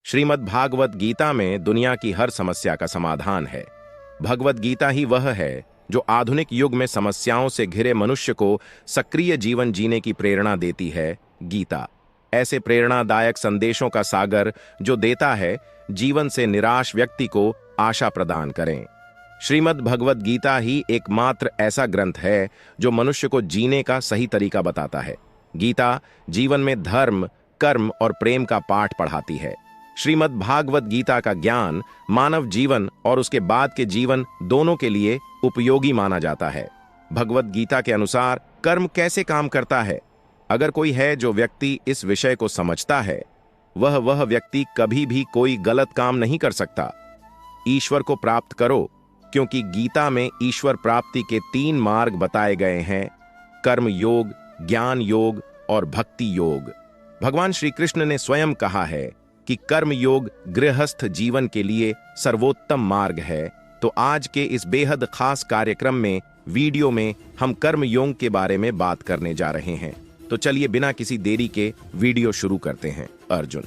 श्रीमद् भागवत गीता में दुनिया की हर समस्या का समाधान है। भगवत गीता ही वह है जो आधुनिक युग में समस्याओं से घिरे मनुष्य को सक्रिय जीवन जीने की प्रेरणा देती है। गीता ऐसे प्रेरणादायक संदेशों का सागर जो देता है जीवन से निराश व्यक्ति को आशा प्रदान करें। श्रीमद् भगवत गीता ही एकमात्र ऐसा ग्रंथ है जो मनुष्य को जीने का सही तरीका बताता है। गीता जीवन में धर्म, कर्म और प्रेम का पाठ पढ़ाती है। श्रीमद् भागवत गीता का ज्ञान मानव जीवन और उसके बाद के जीवन दोनों के लिए उपयोगी माना जाता है। भगवत गीता के अनुसार कर्म कैसे काम करता है। अगर कोई है जो व्यक्ति इस विषय को समझता है, वह व्यक्ति कभी भी कोई गलत काम नहीं कर सकता। ईश्वर को प्राप्त करो, क्योंकि गीता में ईश्वर प्राप्ति के 3 मार्ग बताए गए हैं: कर्म योग, ज्ञान योग और भक्ति योग। भगवान श्री कृष्ण ने स्वयं कहा है कि कर्म योग गृहस्थ जीवन के लिए सर्वोत्तम मार्ग है। तो आज के इस बेहद खास कार्यक्रम में वीडियो में हम कर्म योग के बारे में बात करने जा रहे हैं। तो चलिए बिना किसी देरी के वीडियो शुरू करते हैं। अर्जुन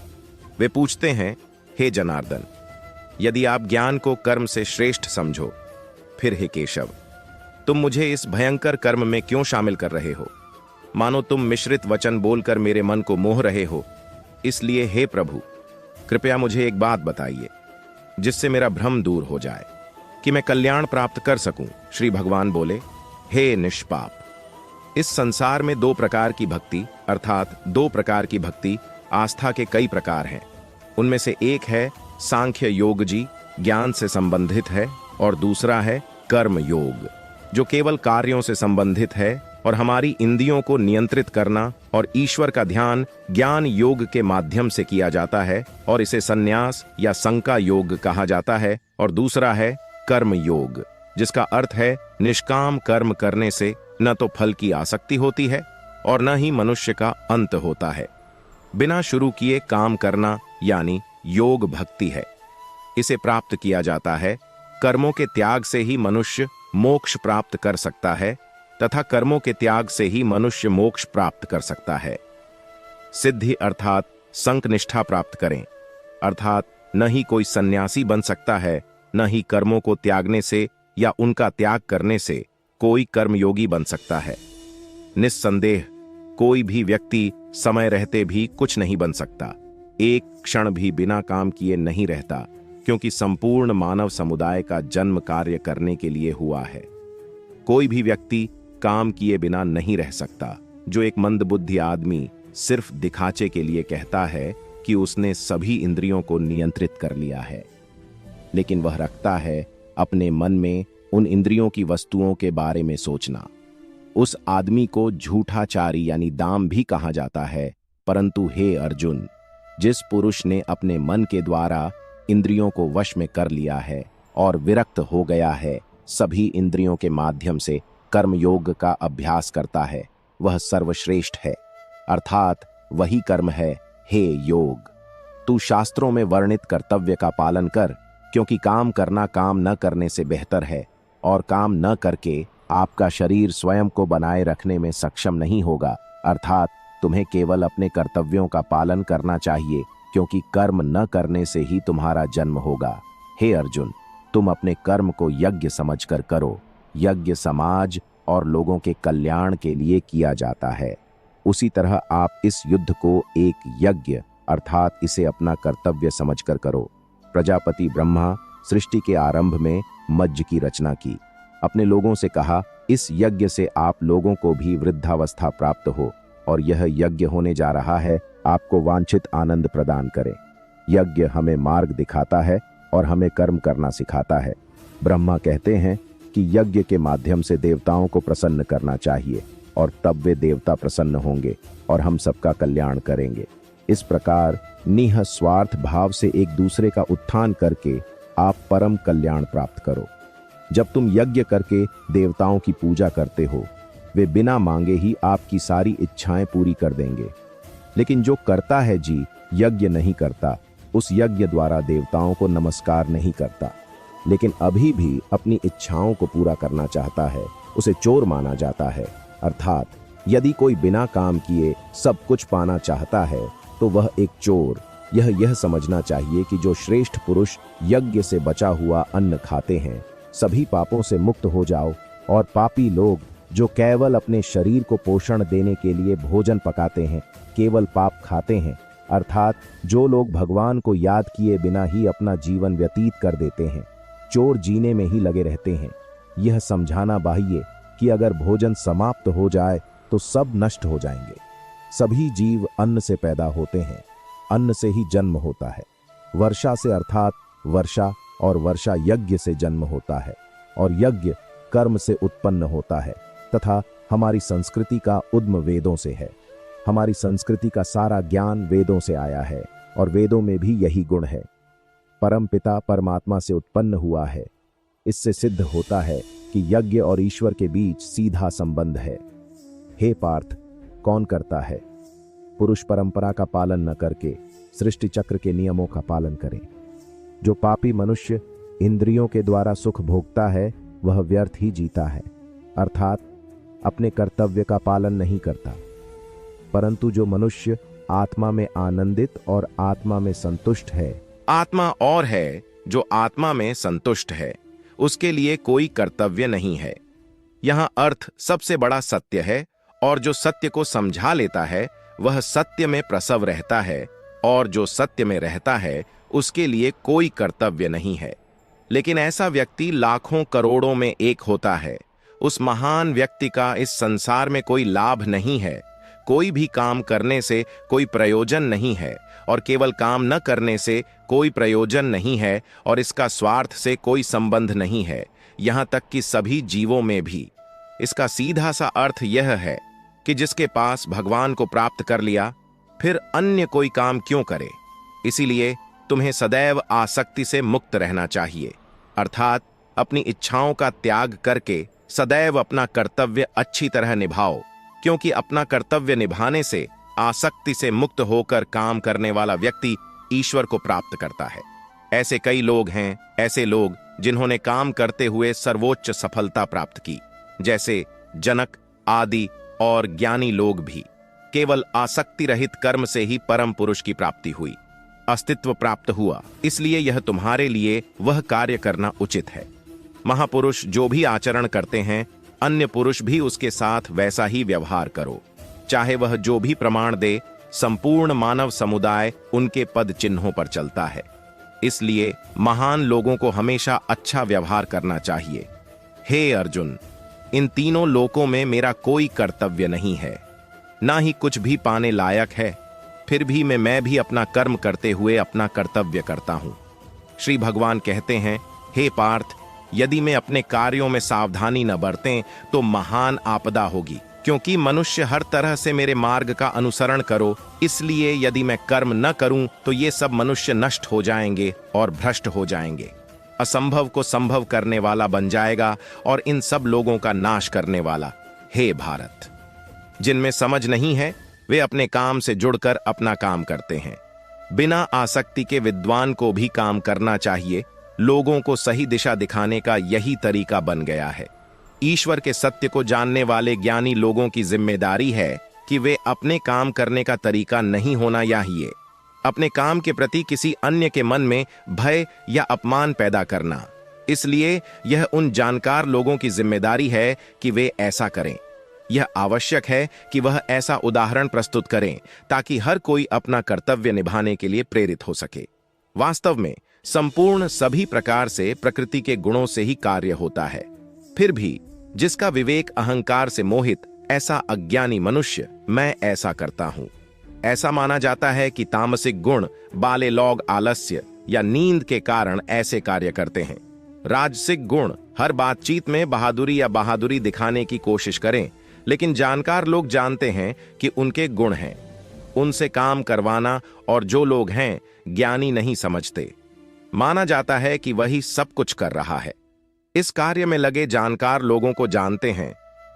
वे पूछते हैं, हे जनार्दन, यदि आप ज्ञान को कर्म से श्रेष्ठ समझो, फिर हे केशव, तुम मुझे इस भयंकर कर्म में क्यों शामिल कर रहे हो? मानो तुम मिश्रित वचन बोलकर मेरे मन को मोह रहे हो। इसलिए हे प्रभु, कृपया मुझे एक बात बताइए जिससे मेरा भ्रम दूर हो जाए कि मैं कल्याण प्राप्त कर सकूं। श्री भगवान बोले, हे निष्पाप, इस संसार में 2 प्रकार की भक्ति, अर्थात 2 प्रकार की भक्ति आस्था के कई प्रकार हैं। उनमें से एक है सांख्य योग जी, ज्ञान से संबंधित है, और दूसरा है कर्म योग, जो केवल कार्यों से संबंधित है और हमारी इंद्रियों को नियंत्रित करना और ईश्वर का ध्यान ज्ञान योग के माध्यम से किया जाता है, और इसे संन्यास या संका योग कहा जाता है। और दूसरा है कर्म योग, जिसका अर्थ है निष्काम कर्म करने से न तो फल की आसक्ति होती है और न ही मनुष्य का अंत होता है। बिना शुरू किए काम करना यानी योग भक्ति है। इसे प्राप्त किया जाता है। कर्मों के त्याग से ही मनुष्य मोक्ष प्राप्त कर सकता है तथा कर्मों के त्याग से ही मनुष्य मोक्ष प्राप्त कर सकता है। सिद्धि अर्थात संकनिष्ठा प्राप्त करें, अर्थात न ही कोई सन्यासी बन सकता है, न ही कर्मों को त्यागने से या उनका त्याग करने से कोई कर्मयोगी बन सकता है। निस्संदेह कोई भी व्यक्ति समय रहते भी कुछ नहीं बन सकता, एक क्षण भी बिना काम किए नहीं रहता, क्योंकि संपूर्ण मानव समुदाय का जन्म कार्य करने के लिए हुआ है। कोई भी व्यक्ति काम किए बिना नहीं रह सकता। जो एक मंदबुद्धि आदमी सिर्फ दिखाचे के लिए कहता है कि उसने सभी इंद्रियों को नियंत्रित कर लिया है, लेकिन वह रखता है अपने मन में उन इंद्रियों की वस्तुओं के बारे में सोचना, उस आदमी को झूठाचारी यानी दाम भी कहा जाता है। परंतु हे अर्जुन, जिस पुरुष ने अपने मन के द्वारा इंद्रियों को वश में कर लिया है और विरक्त हो गया है, सभी इंद्रियों के माध्यम से कर्म योग का अभ्यास करता है, वह सर्वश्रेष्ठ है, अर्थात वही कर्म है। हे योग, तू शास्त्रों में वर्णित कर्तव्य का पालन कर, क्योंकि काम करना काम न करने से बेहतर है, और काम न करके आपका शरीर स्वयं को बनाए रखने में सक्षम नहीं होगा। अर्थात तुम्हें केवल अपने कर्तव्यों का पालन करना चाहिए, क्योंकि कर्म न करने से ही तुम्हारा जन्म होगा। हे अर्जुन, तुम अपने कर्म को यज्ञ समझकर करो। यज्ञ समाज और लोगों के कल्याण के लिए किया जाता है। उसी तरह आप इस युद्ध को एक यज्ञ अर्थात इसे अपना कर्तव्य समझकर करो। प्रजापति ब्रह्मा सृष्टि के आरंभ में मज्ज की रचना की। अपने लोगों से कहा, इस यज्ञ से आप लोगों को भी वृद्धावस्था प्राप्त हो, और यह यज्ञ होने जा रहा है आपको वांछित आनंद प्रदान करे। यज्ञ हमें मार्ग दिखाता है और हमें कर्म करना सिखाता है। ब्रह्मा कहते हैं कि यज्ञ के माध्यम से देवताओं को प्रसन्न करना चाहिए, और तब वे देवता प्रसन्न होंगे और हम सबका कल्याण करेंगे। इस प्रकार निःस्वार्थ भाव से एक दूसरे का उत्थान करके आप परम कल्याण प्राप्त करो। जब तुम यज्ञ करके देवताओं की पूजा करते हो, वे बिना मांगे ही आपकी सारी इच्छाएं पूरी कर देंगे। लेकिन जो करता है जी यज्ञ नहीं करता, उस यज्ञ द्वारा देवताओं को नमस्कार नहीं करता, लेकिन अभी भी अपनी इच्छाओं को पूरा करना चाहता है, उसे चोर माना जाता है। अर्थात यदि कोई बिना काम किए सब कुछ पाना चाहता है, तो वह एक चोर यह समझना चाहिए कि जो श्रेष्ठ पुरुष यज्ञ से बचा हुआ अन्न खाते हैं, सभी पापों से मुक्त हो जाओ, और पापी लोग जो केवल अपने शरीर को पोषण देने के लिए भोजन पकाते हैं, केवल पाप खाते हैं, अर्थात जो लोग भगवान को याद किए बिना ही अपना जीवन व्यतीत कर देते हैं, चोर जीने में ही लगे रहते हैं। यह समझाना बाह्य कि अगर भोजन समाप्त हो जाए तो सब नष्ट हो जाएंगे। सभी जीव अन्न से पैदा होते हैं, अन्न से ही जन्म होता है। वर्षा से अर्थात वर्षा, और वर्षा यज्ञ से जन्म होता है, और यज्ञ कर्म से उत्पन्न होता है, तथा हमारी संस्कृति का उद्गम वेदों से है। हमारी संस्कृति का सारा ज्ञान वेदों से आया है, और वेदों में भी यही गुण है। परम पिता परमात्मा से उत्पन्न हुआ है। इससे सिद्ध होता है कि यज्ञ और ईश्वर के बीच सीधा संबंध है। हे पार्थ, कौन करता है? पुरुष परंपरा का पालन न करके सृष्टि चक्र के नियमों का पालन करें। जो पापी मनुष्य इंद्रियों के द्वारा सुख भोगता है, वह व्यर्थ ही जीता है, अर्थात अपने कर्तव्य का पालन नहीं करता। परंतु जो मनुष्य आत्मा में आनंदित और आत्मा में संतुष्ट है, आत्मा और है जो आत्मा में संतुष्ट है, उसके लिए कोई कर्तव्य नहीं है। यहां अर्थ सबसे बड़ा सत्य है, और जो सत्य को समझा लेता है वह सत्य में प्रसव रहता है, और जो सत्य में रहता है उसके लिए कोई कर्तव्य नहीं है। लेकिन ऐसा व्यक्ति लाखों करोड़ों में एक होता है। उस महान व्यक्ति का इस संसार में कोई लाभ नहीं है, कोई भी काम करने से कोई प्रयोजन नहीं है, और केवल काम न करने से कोई प्रयोजन नहीं है, और इसका स्वार्थ से कोई संबंध नहीं है, यहां तक कि सभी जीवों में भी। इसका सीधा सा अर्थ यह है कि जिसके पास भगवान को प्राप्त कर लिया, फिर अन्य कोई काम क्यों करे। इसीलिए तुम्हें सदैव आसक्ति से मुक्त रहना चाहिए, अर्थात अपनी इच्छाओं का त्याग करके सदैव अपना कर्तव्य अच्छी तरह निभाओ, क्योंकि अपना कर्तव्य निभाने से आसक्ति से मुक्त होकर काम करने वाला व्यक्ति ईश्वर को प्राप्त करता है। ऐसे कई लोग हैं, ऐसे लोग जिन्होंने काम करते हुए सर्वोच्च सफलता प्राप्त की, जैसे जनक आदि और ज्ञानी लोग भी। केवल आसक्ति रहित कर्म से ही परम पुरुष की प्राप्ति हुई, अस्तित्व प्राप्त हुआ। इसलिए यह तुम्हारे लिए वह कार्य करना उचित है। महापुरुष जो भी आचरण करते हैं, अन्य पुरुष भी उसके साथ वैसा ही व्यवहार करो, चाहे वह जो भी प्रमाण दे। संपूर्ण मानव समुदाय उनके पद चिन्हों पर चलता है, इसलिए महान लोगों को हमेशा अच्छा व्यवहार करना चाहिए। हे अर्जुन, इन तीनों लोकों में मेरा कोई कर्तव्य नहीं है, ना ही कुछ भी पाने लायक है, फिर भी मैं भी अपना कर्म करते हुए अपना कर्तव्य करता हूं। श्री भगवान कहते हैं, हे पार्थ, यदि मैं अपने कार्यों में सावधानी न बरतें तो महान आपदा होगी, क्योंकि मनुष्य हर तरह से मेरे मार्ग का अनुसरण करो। इसलिए यदि मैं कर्म न करूं तो ये सब मनुष्य नष्ट हो जाएंगे और भ्रष्ट हो जाएंगे, असंभव को संभव करने वाला बन जाएगा और इन सब लोगों का नाश करने वाला। हे भारत, जिनमें समझ नहीं है वे अपने काम से जुड़कर अपना काम करते हैं। बिना आसक्ति के विद्वान को भी काम करना चाहिए। लोगों को सही दिशा दिखाने का यही तरीका बन गया है। ईश्वर के सत्य को जानने वाले ज्ञानी लोगों की जिम्मेदारी है कि वे अपने काम करने का तरीका नहीं होना चाहिए, अपने काम के प्रति किसी अन्य के मन में भय या अपमान पैदा करना। इसलिए यह उन जानकार लोगों की जिम्मेदारी है कि वे ऐसा करें। यह आवश्यक है कि वह ऐसा उदाहरण प्रस्तुत करें ताकि हर कोई अपना कर्तव्य निभाने के लिए प्रेरित हो सके। वास्तव में संपूर्ण सभी प्रकार से प्रकृति के गुणों से ही कार्य होता है। फिर भी जिसका विवेक अहंकार से मोहित, ऐसा अज्ञानी मनुष्य मैं ऐसा करता हूं। ऐसा माना जाता है कि तामसिक गुण बाले लोग आलस्य या नींद के कारण ऐसे कार्य करते हैं। राजसिक गुण हर बातचीत में बहादुरी या बहादुरी दिखाने की कोशिश करें, लेकिन जानकार लोग जानते हैं कि उनके गुण हैं, उनसे काम करवाना, और जो लोग हैं ज्ञानी नहीं समझते। माना जाता है कि वही सब कुछ कर रहा है। इस कार्य में लगे जानकार लोगों को जानते हैं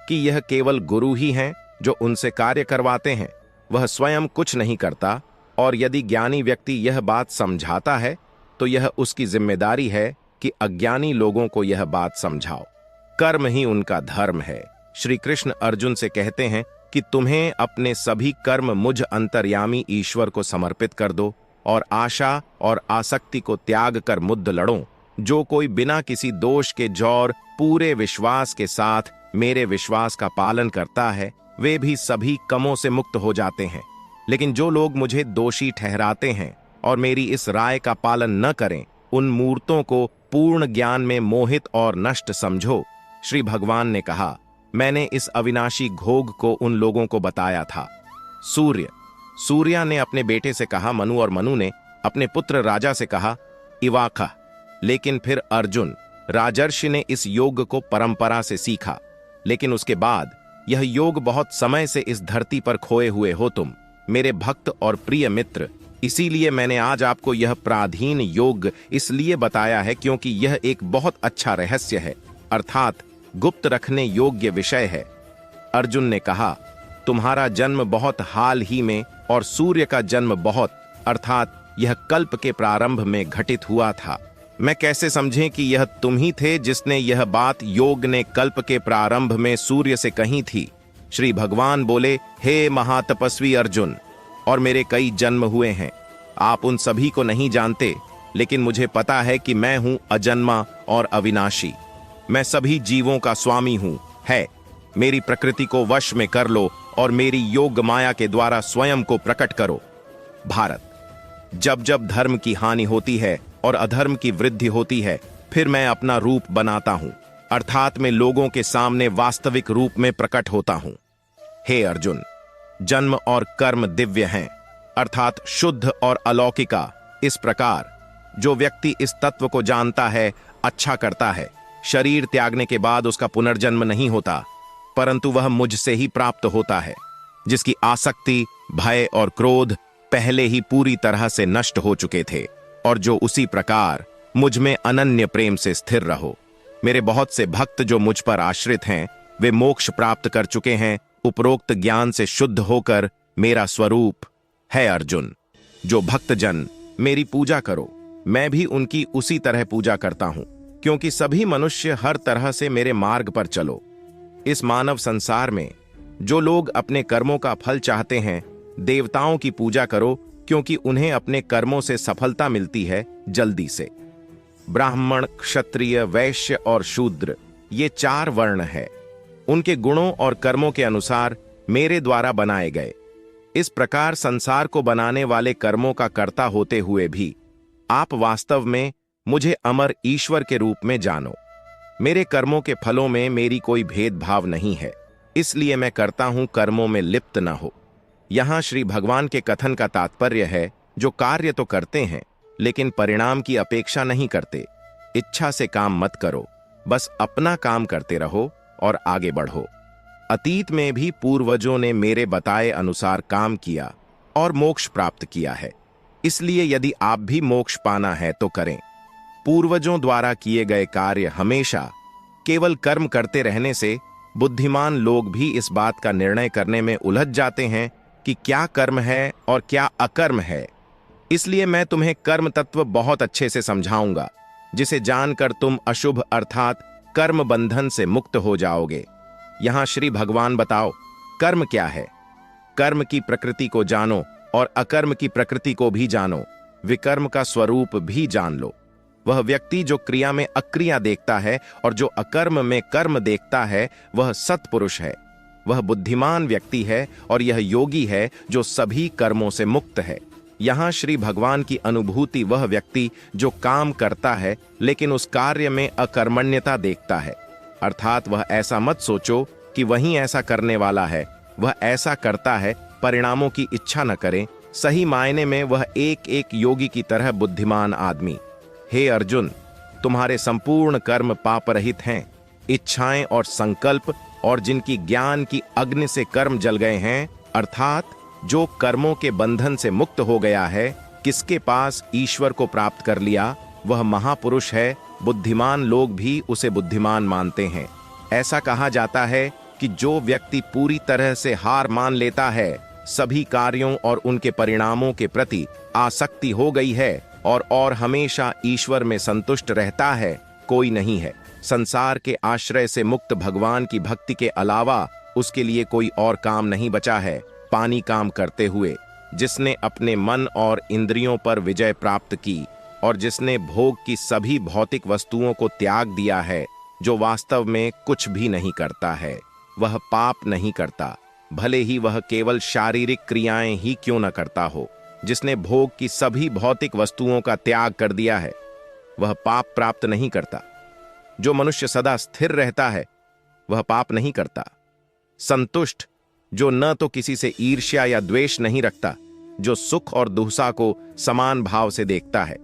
कि यह केवल गुरु ही हैं जो उनसे कार्य करवाते हैं, वह स्वयं कुछ नहीं करता। और यदि ज्ञानी व्यक्ति यह बात समझाता है तो यह उसकी जिम्मेदारी है कि अज्ञानी लोगों को यह बात समझाओ। कर्म ही उनका धर्म है। श्री कृष्ण अर्जुन से कहते हैं कि तुम्हें अपने सभी कर्म मुझ अंतर्यामी ईश्वर को समर्पित कर दो। और आशा और आसक्ति को त्याग कर मुद्द लड़ो। जो कोई बिना किसी दोष के जौर पूरे विश्वास के साथ मेरे विश्वास का पालन करता है, वे भी सभी कमों से मुक्त हो जाते हैं। लेकिन जो लोग मुझे दोषी ठहराते हैं और मेरी इस राय का पालन न करें, उन मूर्तों को पूर्ण ज्ञान में मोहित और नष्ट समझो। श्री भगवान ने कहा, मैंने इस अविनाशी घोग को उन लोगों को बताया था। सूर्या ने अपने बेटे से कहा मनु, और मनु ने अपने पुत्र राजा से कहा इवाका। लेकिन फिर अर्जुन राजर्षि ने इस योग को परंपरा से सीखा। लेकिन उसके बाद यह योग बहुत समय से इस धरती पर खोए हुए हो तुम, मेरे भक्त और प्रिय मित्र। इसीलिए मैंने आज आपको यह प्राधीन योग इसलिए बताया है क्योंकि यह एक बहुत अच्छा रहस्य है, अर्थात गुप्त रखने योग्य विषय है। अर्जुन ने कहा, तुम्हारा जन्म बहुत हाल ही में और सूर्य का जन्म बहुत, अर्थात यह कल्प के प्रारंभ में घटित हुआ था। मैं कैसे समझें कि यह तुम ही थे जिसने यह बात योग ने कल्प के प्रारंभ में सूर्य से कही थी? श्री भगवान बोले, हे महातपस्वी अर्जुन, और मेरे कई जन्म हुए हैं। आप उन सभी को नहीं जानते, लेकिन मुझे पता है कि मैं हूं अजन्मा और अविनाशी। मैं सभी जीवों का स्वामी हूं। मेरी प्रकृति को वश में कर लो और मेरी योग माया के द्वारा स्वयं को प्रकट करो। भारत, जब जब धर्म की हानि होती है और अधर्म की वृद्धि होती है, फिर मैं अपना रूप बनाता हूं, अर्थात मैं लोगों के सामने वास्तविक रूप में प्रकट होता हूं। हे अर्जुन, जन्म और कर्म दिव्य हैं, अर्थात शुद्ध और अलौकिका। इस प्रकार जो व्यक्ति इस तत्व को जानता है, अच्छा करता है। शरीर त्यागने के बाद उसका पुनर्जन्म नहीं होता, परंतु वह मुझसे ही प्राप्त होता है, जिसकी आसक्ति, भय और क्रोध पहले ही पूरी तरह से नष्ट हो चुके थे, और जो उसी प्रकार मुझ में अनन्य प्रेम से स्थिर रहो। मेरे बहुत से भक्त जो मुझ पर आश्रित हैं, वे मोक्ष प्राप्त कर चुके हैं, उपरोक्त ज्ञान से शुद्ध होकर मेरा स्वरूप है। अर्जुन, जो भक्तजन मेरी पूजा करो, मैं भी उनकी उसी तरह पूजा करता हूं, क्योंकि सभी मनुष्य हर तरह से मेरे मार्ग पर चलो। इस मानव संसार में जो लोग अपने कर्मों का फल चाहते हैं, देवताओं की पूजा करो, क्योंकि उन्हें अपने कर्मों से सफलता मिलती है जल्दी से। ब्राह्मण, क्षत्रिय, वैश्य और शूद्र, ये 4 वर्ण है। उनके गुणों और कर्मों के अनुसार मेरे द्वारा बनाए गए। इस प्रकार संसार को बनाने वाले कर्मों का कर्ता होते हुए भी आप वास्तव में मुझे अमर ईश्वर के रूप में जानो। मेरे कर्मों के फलों में मेरी कोई भेदभाव नहीं है, इसलिए मैं करता हूं कर्मों में लिप्त न हो। यहां श्री भगवान के कथन का तात्पर्य है, जो कार्य तो करते हैं लेकिन परिणाम की अपेक्षा नहीं करते। इच्छा से काम मत करो, बस अपना काम करते रहो और आगे बढ़ो। अतीत में भी पूर्वजों ने मेरे बताए अनुसार काम किया और मोक्ष प्राप्त किया है, इसलिए यदि आप भी मोक्ष पाना है तो करें। पूर्वजों द्वारा किए गए कार्य हमेशा केवल कर्म करते रहने से बुद्धिमान लोग भी इस बात का निर्णय करने में उलझ जाते हैं कि क्या कर्म है और क्या अकर्म है। इसलिए मैं तुम्हें कर्म तत्व बहुत अच्छे से समझाऊंगा, जिसे जानकर तुम अशुभ अर्थात कर्म बंधन से मुक्त हो जाओगे। यहां श्री भगवान बताओ, कर्म क्या है? कर्म की प्रकृति को जानो और अकर्म की प्रकृति को भी जानो। विकर्म का स्वरूप भी जान लो। वह व्यक्ति जो क्रिया में अक्रिया देखता है और जो अकर्म में कर्म देखता है, वह सत्पुरुष है। वह बुद्धिमान व्यक्ति है और यह योगी है जो सभी कर्मों से मुक्त है। यहां श्री भगवान की अनुभूति वह व्यक्ति जो काम करता है लेकिन उस कार्य में अकर्मण्यता देखता है, अर्थात वह ऐसा मत सोचो कि वही ऐसा करने वाला है। वह ऐसा करता है, परिणामों की इच्छा न करें। सही मायने में वह एक एक योगी की तरह बुद्धिमान आदमी। हे अर्जुन, तुम्हारे संपूर्ण कर्म पाप रहित हैं। इच्छाएं और संकल्प और जिनकी ज्ञान की अग्नि से कर्म जल गए हैं, अर्थात जो कर्मों के बंधन से मुक्त हो गया है, किसके पास ईश्वर को प्राप्त कर लिया, वह महापुरुष है। बुद्धिमान लोग भी उसे बुद्धिमान मानते हैं। ऐसा कहा जाता है कि जो व्यक्ति पूरी तरह से हार मान लेता है, सभी कार्यों और उनके परिणामों के प्रति आसक्ति हो गई है और हमेशा ईश्वर में संतुष्ट रहता है, कोई नहीं है। संसार के आश्रय से मुक्त भगवान की भक्ति के अलावा उसके लिए कोई और काम नहीं बचा है। पानी काम करते हुए जिसने अपने मन और इंद्रियों पर विजय प्राप्त की और जिसने भोग की सभी भौतिक वस्तुओं को त्याग दिया है, जो वास्तव में कुछ भी नहीं करता है, वह पाप नहीं करता, भले ही वह केवल शारीरिक क्रियाएं ही क्यों न करता हो। जिसने भोग की सभी भौतिक वस्तुओं का त्याग कर दिया है, वह पाप प्राप्त नहीं करता। जो मनुष्य सदा स्थिर रहता है, वह पाप नहीं करता। संतुष्ट, जो न तो किसी से ईर्ष्या या द्वेष नहीं रखता, जो सुख और दुर्दशा को समान भाव से देखता है।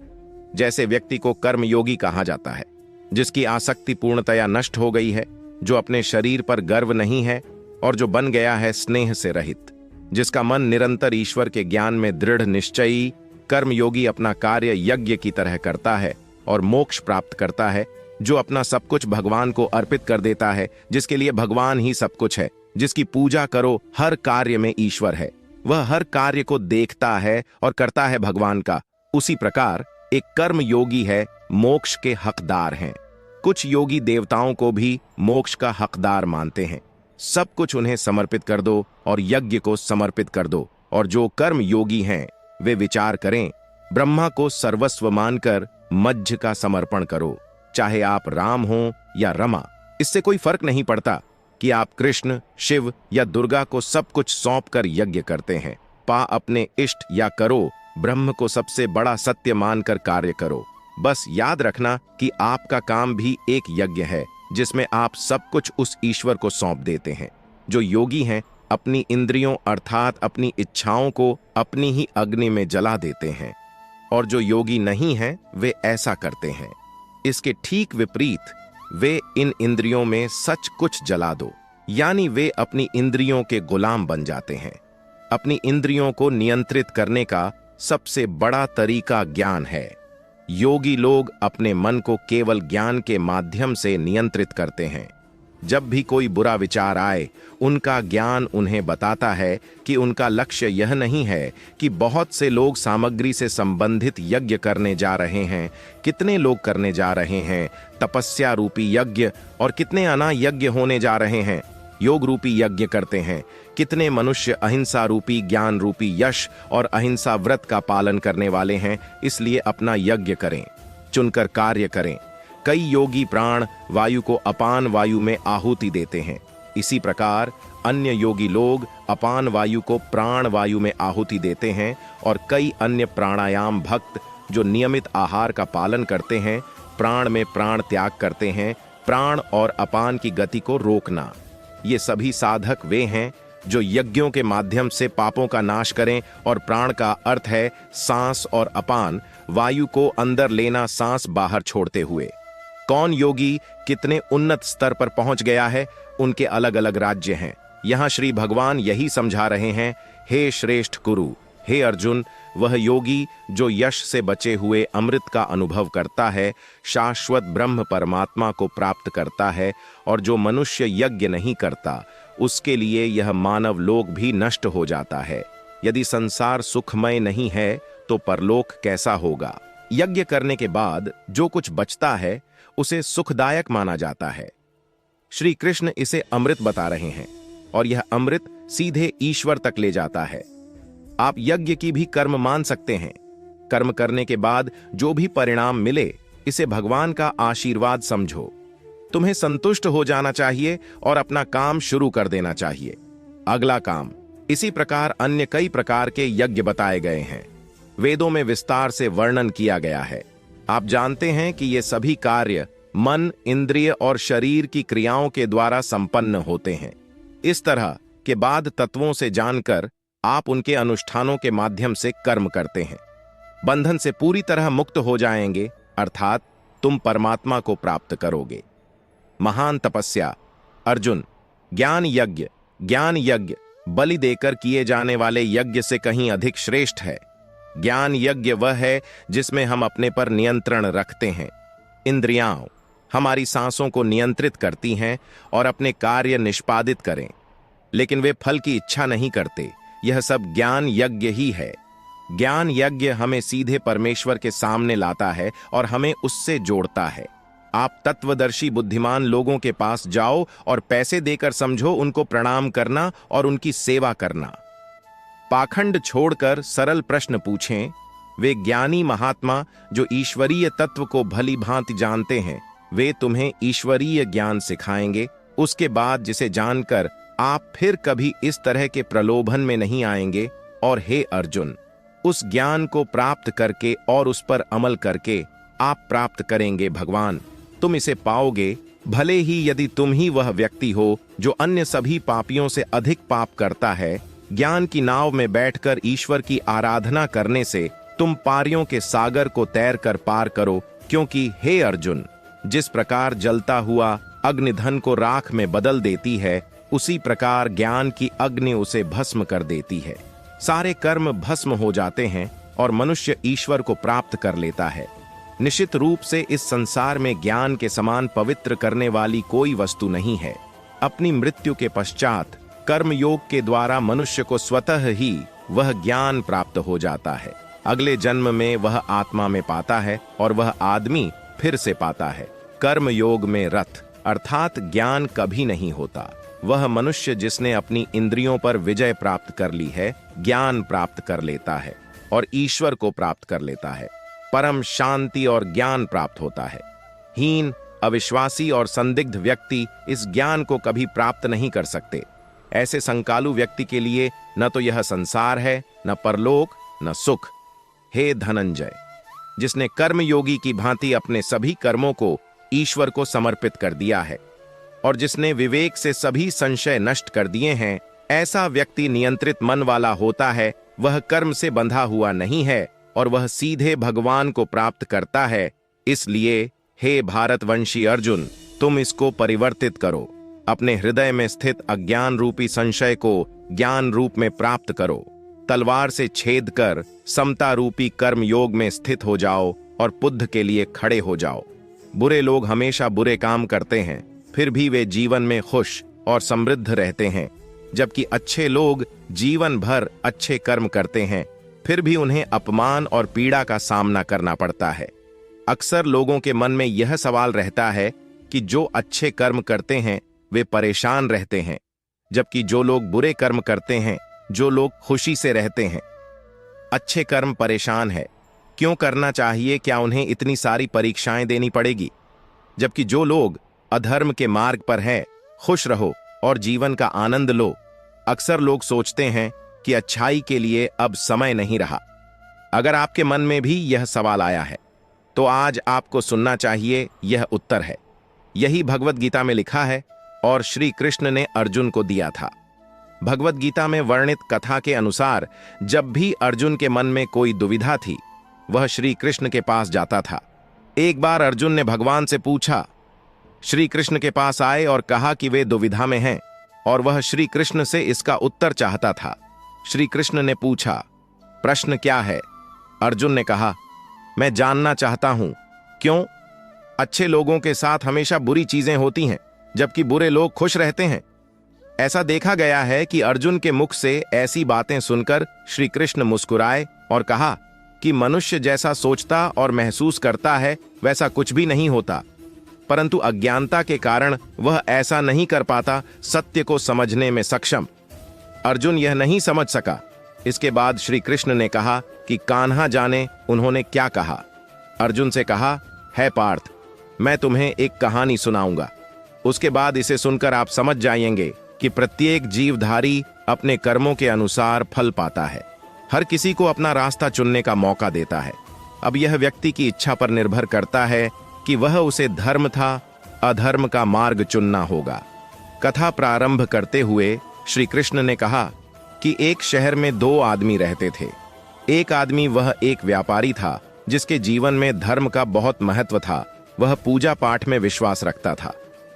जैसे व्यक्ति को कर्मयोगी कहा जाता है, जिसकी आसक्ति पूर्णतया नष्ट हो गई है, जो अपने शरीर पर गर्व नहीं है और जो बन गया है स्नेह से रहित, जिसका मन निरंतर ईश्वर के ज्ञान में दृढ़ निश्चयी। कर्मयोगी अपना कार्य यज्ञ की तरह करता है और मोक्ष प्राप्त करता है, जो अपना सब कुछ भगवान को अर्पित कर देता है, जिसके लिए भगवान ही सब कुछ है, जिसकी पूजा करो। हर कार्य में ईश्वर है, वह हर कार्य को देखता है और करता है भगवान का। उसी प्रकार एक कर्म योगी है, मोक्ष के हकदार हैं। कुछ योगी देवताओं को भी मोक्ष का हकदार मानते हैं। सब कुछ उन्हें समर्पित कर दो और यज्ञ को समर्पित कर दो। और जो कर्म योगी हैं, वे विचार करें, ब्रह्मा को सर्वस्व मानकर मज्झ का समर्पण करो। चाहे आप राम हो या रमा, इससे कोई फर्क नहीं पड़ता कि आप कृष्ण, शिव या दुर्गा को सब कुछ सौंपकर यज्ञ करते हैं। पा अपने इष्ट या करो, ब्रह्म को सबसे बड़ा सत्य मानकर कार्य करो। बस याद रखना कि आपका काम भी एक यज्ञ है, जिसमें आप सब कुछ उस ईश्वर को सौंप देते हैं। जो योगी हैं, अपनी इंद्रियों अर्थात अपनी इच्छाओं को अपनी ही अग्नि में जला देते हैं, और जो योगी नहीं हैं, वे ऐसा करते हैं। इसके ठीक विपरीत, वे इन इंद्रियों में सच कुछ जला दो, यानी वे अपनी इंद्रियों के गुलाम बन जाते हैं। अपनी इंद्रियों को नियंत्रित करने का सबसे बड़ा तरीका ज्ञान है। योगी लोग अपने मन को केवल ज्ञान के माध्यम से नियंत्रित करते हैं। जब भी कोई बुरा विचार आए, उनका ज्ञान उन्हें बताता है कि उनका लक्ष्य यह नहीं है कि बहुत से लोग सामग्री से संबंधित यज्ञ करने जा रहे हैं, कितने लोग करने जा रहे हैं तपस्या रूपी यज्ञ, और कितने अनायज्ञ होने जा रहे हैं योग रूपी यज्ञ करते हैं। कितने मनुष्य अहिंसा रूपी ज्ञान रूपी यश और अहिंसा व्रत का पालन करने वाले हैं। इसलिए अपना यज्ञ करें, चुनकर कार्य करें। कई योगी प्राण वायु को अपान वायु में आहुति देते हैं। इसी प्रकार अन्य योगी लोग अपान वायु को प्राण वायु में आहुति देते हैं, और कई अन्य प्राणायाम भक्त जो नियमित आहार का पालन करते हैं, प्राण में प्राण त्याग करते हैं, प्राण और अपान की गति को रोकना। ये सभी साधक वे हैं जो यज्ञों के माध्यम से पापों का नाश करें, और प्राण का अर्थ है सांस और अपान वायु को अंदर लेना, सांस बाहर छोड़ते हुए। कौन योगी कितने उन्नत स्तर पर पहुंच गया है, उनके अलग अलग राज्य हैं। यहां श्री भगवान यही समझा रहे हैं, हे श्रेष्ठ कुरु, हे अर्जुन, वह योगी जो यश से बचे हुए अमृत का अनुभव करता है, शाश्वत ब्रह्म परमात्मा को प्राप्त करता है। और जो मनुष्य यज्ञ नहीं करता, उसके लिए यह मानव लोक भी नष्ट हो जाता है। यदि संसार सुखमय नहीं है, तो परलोक कैसा होगा। यज्ञ करने के बाद जो कुछ बचता है, उसे सुखदायक माना जाता है। श्री कृष्ण इसे अमृत बता रहे हैं, और यह अमृत सीधे ईश्वर तक ले जाता है। आप यज्ञ की भी कर्म मान सकते हैं। कर्म करने के बाद जो भी परिणाम मिले, इसे भगवान का आशीर्वाद समझो। तुम्हें संतुष्ट हो जाना चाहिए और अपना काम शुरू कर देना चाहिए। अगला काम। इसी प्रकार अन्य कई प्रकार के यज्ञ बताए गए हैं, वेदों में विस्तार से वर्णन किया गया है। आप जानते हैं कि ये सभी कार्य मन, इंद्रिय और शरीर की क्रियाओं के द्वारा संपन्न होते हैं। इस तरह के बाद तत्वों से जानकर आप उनके अनुष्ठानों के माध्यम से कर्म करते हैं। बंधन से पूरी तरह मुक्त हो जाएंगे, अर्थात तुम परमात्मा को प्राप्त करोगे। महान तपस्या। अर्जुन, ज्ञान यज्ञ बलि देकर किए जाने वाले यज्ञ से कहीं अधिक श्रेष्ठ है। ज्ञान यज्ञ वह है जिसमें हम अपने पर नियंत्रण रखते हैं। इंद्रियां हमारी सांसों को नियंत्रित करती हैं और अपने कार्य निष्पादित करें, लेकिन वे फल की इच्छा नहीं करते। यह सब ज्ञान यज्ञ ही है। ज्ञान यज्ञ हमें सीधे परमेश्वर के सामने लाता है और हमें उससे जोड़ता है। आप तत्वदर्शी बुद्धिमान लोगों के पास जाओ और पैसे देकर समझो उनको प्रणाम करना और उनकी सेवा करना। पाखंड छोड़कर सरल प्रश्न पूछें। वे ज्ञानी महात्मा जो ईश्वरीय तत्व को भली भांति जानते हैं, वे तुम्हें ईश्वरीय ज्ञान सिखाएंगे। उसके बाद जिसे जानकर आप फिर कभी इस तरह के प्रलोभन में नहीं आएंगे। और हे अर्जुन, उस ज्ञान को प्राप्त करके और उस पर अमल करके आप प्राप्त करेंगे भगवान। तुम इसे पाओगे, भले ही यदि तुम ही वह व्यक्ति हो जो अन्य सभी पापियों से अधिक पाप करता है। ज्ञान की नाव में बैठकर ईश्वर की आराधना करने से तुम पारियों के सागर को तैर कर पार करो। क्योंकि हे अर्जुन, जिस प्रकार जलता हुआ अग्निधन को राख में बदल देती है, उसी प्रकार ज्ञान की अग्नि उसे भस्म कर देती है। सारे कर्म भस्म हो जाते हैं और मनुष्य ईश्वर को प्राप्त कर लेता है। निश्चित रूप से इस संसार में ज्ञान के समान पवित्र करने वाली कोई वस्तु नहीं है। अपनी मृत्यु के पश्चात कर्मयोग के द्वारा मनुष्य को स्वतः ही वह ज्ञान प्राप्त हो जाता है। अगले जन्म में वह आत्मा में पाता है और वह आदमी फिर से पाता है। कर्मयोग में रथ अर्थात ज्ञान कभी नहीं होता। वह मनुष्य जिसने अपनी इंद्रियों पर विजय प्राप्त कर ली है, ज्ञान प्राप्त कर लेता है और ईश्वर को प्राप्त कर लेता है। परम शांति और ज्ञान प्राप्त होता है। हीन, अविश्वासी और संदिग्ध व्यक्ति इस ज्ञान को कभी प्राप्त नहीं कर सकते। ऐसे संकालु व्यक्ति के लिए न तो यह संसार है, न परलोक, न सुख। हे धनंजय, जिसने कर्मयोगी की भांति अपने सभी कर्मों को ईश्वर को समर्पित कर दिया है और जिसने विवेक से सभी संशय नष्ट कर दिए हैं, ऐसा व्यक्ति नियंत्रित मन वाला होता है। वह कर्म से बंधा हुआ नहीं है और वह सीधे भगवान को प्राप्त करता है। इसलिए हे भारतवंशी अर्जुन, तुम इसको परिवर्तित करो। अपने हृदय में स्थित अज्ञान रूपी संशय को ज्ञान रूप में प्राप्त करो। तलवार से छेद कर समता रूपी कर्म योग में स्थित हो जाओ और बुद्ध के लिए खड़े हो जाओ। बुरे लोग हमेशा बुरे काम करते हैं, फिर भी वे जीवन में खुश और समृद्ध रहते हैं, जबकि अच्छे लोग जीवन भर अच्छे कर्म करते हैं, फिर भी उन्हें अपमान और पीड़ा का सामना करना पड़ता है। अक्सर लोगों के मन में यह सवाल रहता है कि जो अच्छे कर्म करते हैं वे परेशान रहते हैं, जबकि जो लोग बुरे कर्म करते हैं, जो लोग खुशी से रहते हैं। अच्छे कर्म परेशान है, क्यों करना चाहिए? क्या उन्हें इतनी सारी परीक्षाएं देनी पड़ेगी? जबकि जो लोग अधर्म के मार्ग पर हैं, खुश रहो और जीवन का आनंद लो। अक्सर लोग सोचते हैं कि अच्छाई के लिए अब समय नहीं रहा। अगर आपके मन में भी यह सवाल आया है तो आज आपको सुनना चाहिए, यह उत्तर है। यही भगवत गीता में लिखा है और श्री कृष्ण ने अर्जुन को दिया था। भगवत गीता में वर्णित कथा के अनुसार जब भी अर्जुन के मन में कोई दुविधा थी, वह श्री कृष्ण के पास जाता था। एक बार अर्जुन ने भगवान से पूछा। श्री कृष्ण के पास आए और कहा कि वे दुविधा में हैं और वह श्री कृष्ण से इसका उत्तर चाहता था। श्री कृष्ण ने पूछा, प्रश्न क्या है? अर्जुन ने कहा, मैं जानना चाहता हूं क्यों अच्छे लोगों के साथ हमेशा बुरी चीजें होती हैं जबकि बुरे लोग खुश रहते हैं। ऐसा देखा गया है कि अर्जुन के मुख से ऐसी बातें सुनकर श्री कृष्ण मुस्कुराए और कहा कि मनुष्य जैसा सोचता और महसूस करता है वैसा कुछ भी नहीं होता, परंतु अज्ञानता के कारण वह ऐसा नहीं कर पाता सत्य को समझने में सक्षम। अर्जुन यह नहीं समझ सका। इसके बाद श्री कृष्ण ने कहा कि कान्हा जाने उन्होंने क्या कहा। अर्जुन से कहा, है पार्थ, मैं तुम्हें एक कहानी सुनाऊंगा। उसके बाद इसे सुनकर आप समझ जाएंगे कि प्रत्येक जीवधारी अपने कर्मों के अनुसार फल पाता है। हर किसी को अपना रास्ता चुनने का मौका देता है। अब यह व्यक्ति की इच्छा पर निर्भर करता है कि वह उसे धर्म था अधर्म का मार्ग चुनना होगा। कथा प्रारंभ करते हुए श्री कृष्ण ने कहा कि एक शहर में दो आदमी रहते थे। एक आदमी वह एक व्यापारी था जिसके जीवन में धर्म का बहुत महत्व था। वह पूजा पाठ में विश्वास रखता था।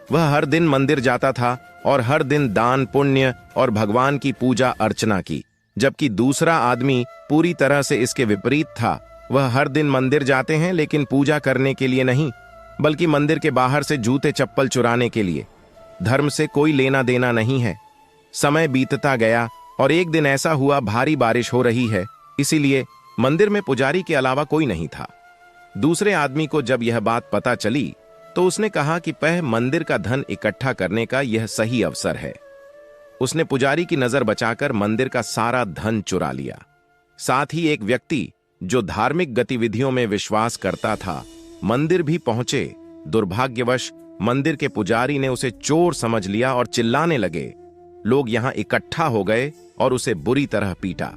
वह हर दिन मंदिर जाता था और हर दिन दान पुण्य और भगवान की पूजा अर्चना की। जबकि दूसरा आदमी पूरी तरह से इसके विपरीत था। वह हर दिन मंदिर जाते हैं लेकिन पूजा करने के लिए नहीं, बल्कि मंदिर के बाहर से जूते चप्पल चुराने के लिए। धर्म से कोई लेना देना नहीं है। समय बीतता गया और एक दिन ऐसा हुआ, भारी बारिश हो रही है, इसीलिए मंदिर में पुजारी के अलावा कोई नहीं था। दूसरे आदमी को जब यह बात पता चली तो उसने कहा कि मंदिर का धन इकट्ठा करने का यह सही अवसर है। उसने पुजारी की नजर बचाकर मंदिर का सारा धन चुरा लिया। साथ ही एक व्यक्ति जो धार्मिक गतिविधियों में विश्वास करता था मंदिर भी पहुंचे। दुर्भाग्यवश मंदिर के पुजारी ने उसे चोर समझ लिया और चिल्लाने लगे। लोग यहां इकट्ठा हो गए और उसे बुरी तरह पीटा।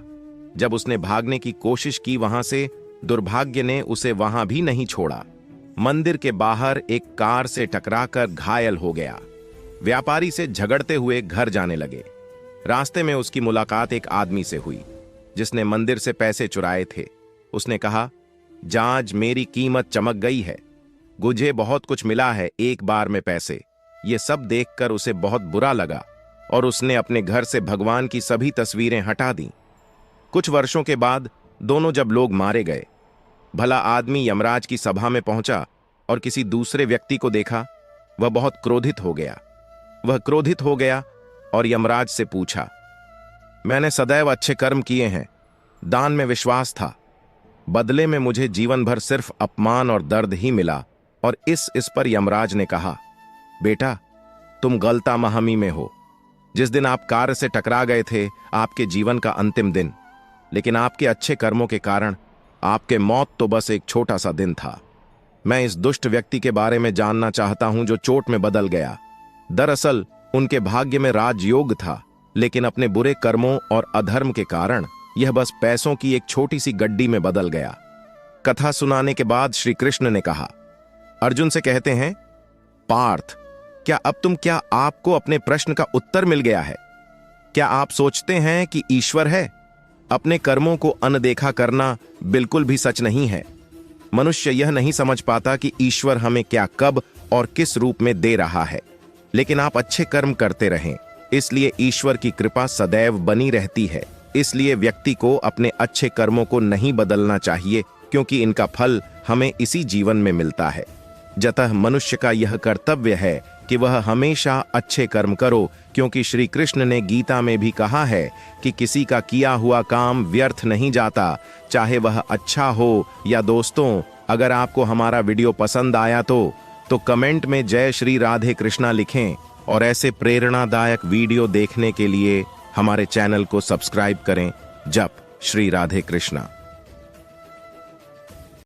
जब उसने भागने की कोशिश की वहां से, दुर्भाग्य ने उसे वहां भी नहीं छोड़ा। मंदिर के बाहर एक कार से टकराकर घायल हो गया। व्यापारी से झगड़ते हुए घर जाने लगे। रास्ते में उसकी मुलाकात एक आदमी से हुई जिसने मंदिर से पैसे चुराए थे। उसने कहा, जाज मेरी कीमत चमक गई है, मुझे बहुत कुछ मिला है एक बार में पैसे। ये सब देखकर उसे बहुत बुरा लगा और उसने अपने घर से भगवान की सभी तस्वीरें हटा दी। कुछ वर्षों के बाद दोनों जब लोग मारे गए, भला आदमी यमराज की सभा में पहुंचा और किसी दूसरे व्यक्ति को देखा। वह बहुत क्रोधित हो गया और यमराज से पूछा, मैंने सदैव अच्छे कर्म किए हैं, दान में विश्वास था, बदले में मुझे जीवन भर सिर्फ अपमान और दर्द ही मिला। और इस पर यमराज ने कहा, बेटा तुम गलतामहमी में हो। जिस दिन आप कार से टकरा गए थे आपके जीवन का अंतिम दिन, लेकिन आपके अच्छे कर्मों के कारण आपके मौत तो बस एक छोटा सा दिन था। मैं इस दुष्ट व्यक्ति के बारे में जानना चाहता हूं जो चोट में बदल गया। दरअसल उनके भाग्य में राजयोग था, लेकिन अपने बुरे कर्मों और अधर्म के कारण यह बस पैसों की एक छोटी सी गड्डी में बदल गया। कथा सुनाने के बाद श्री कृष्ण ने कहा, अर्जुन से कहते हैं, पार्थ क्या आपको अपने प्रश्न का उत्तर मिल गया है? क्या आप सोचते हैं कि ईश्वर है? अपने कर्मों को अनदेखा करना बिल्कुल भी सच नहीं है। मनुष्य यह नहीं समझ पाता कि ईश्वर हमें क्या, कब और किस रूप में दे रहा है। लेकिन आप अच्छे कर्म करते रहें, इसलिए ईश्वर की कृपा सदैव बनी रहती है। इसलिए व्यक्ति को अपने अच्छे कर्मों को नहीं बदलना चाहिए, क्योंकि इनका फल हमें इसी जीवन में मिलता है। जतः मनुष्य का यह कर्तव्य है कि वह हमेशा अच्छे कर्म करो, क्योंकि श्री कृष्ण ने गीता में भी कहा है कि किसी का किया हुआ काम व्यर्थ नहीं जाता, चाहे वह अच्छा हो या दोस्तों, अगर आपको हमारा वीडियो पसंद आया तो कमेंट में जय श्री राधे कृष्णा लिखें और ऐसे प्रेरणादायक वीडियो देखने के लिए हमारे चैनल को सब्सक्राइब करें। जप श्री राधे कृष्णा।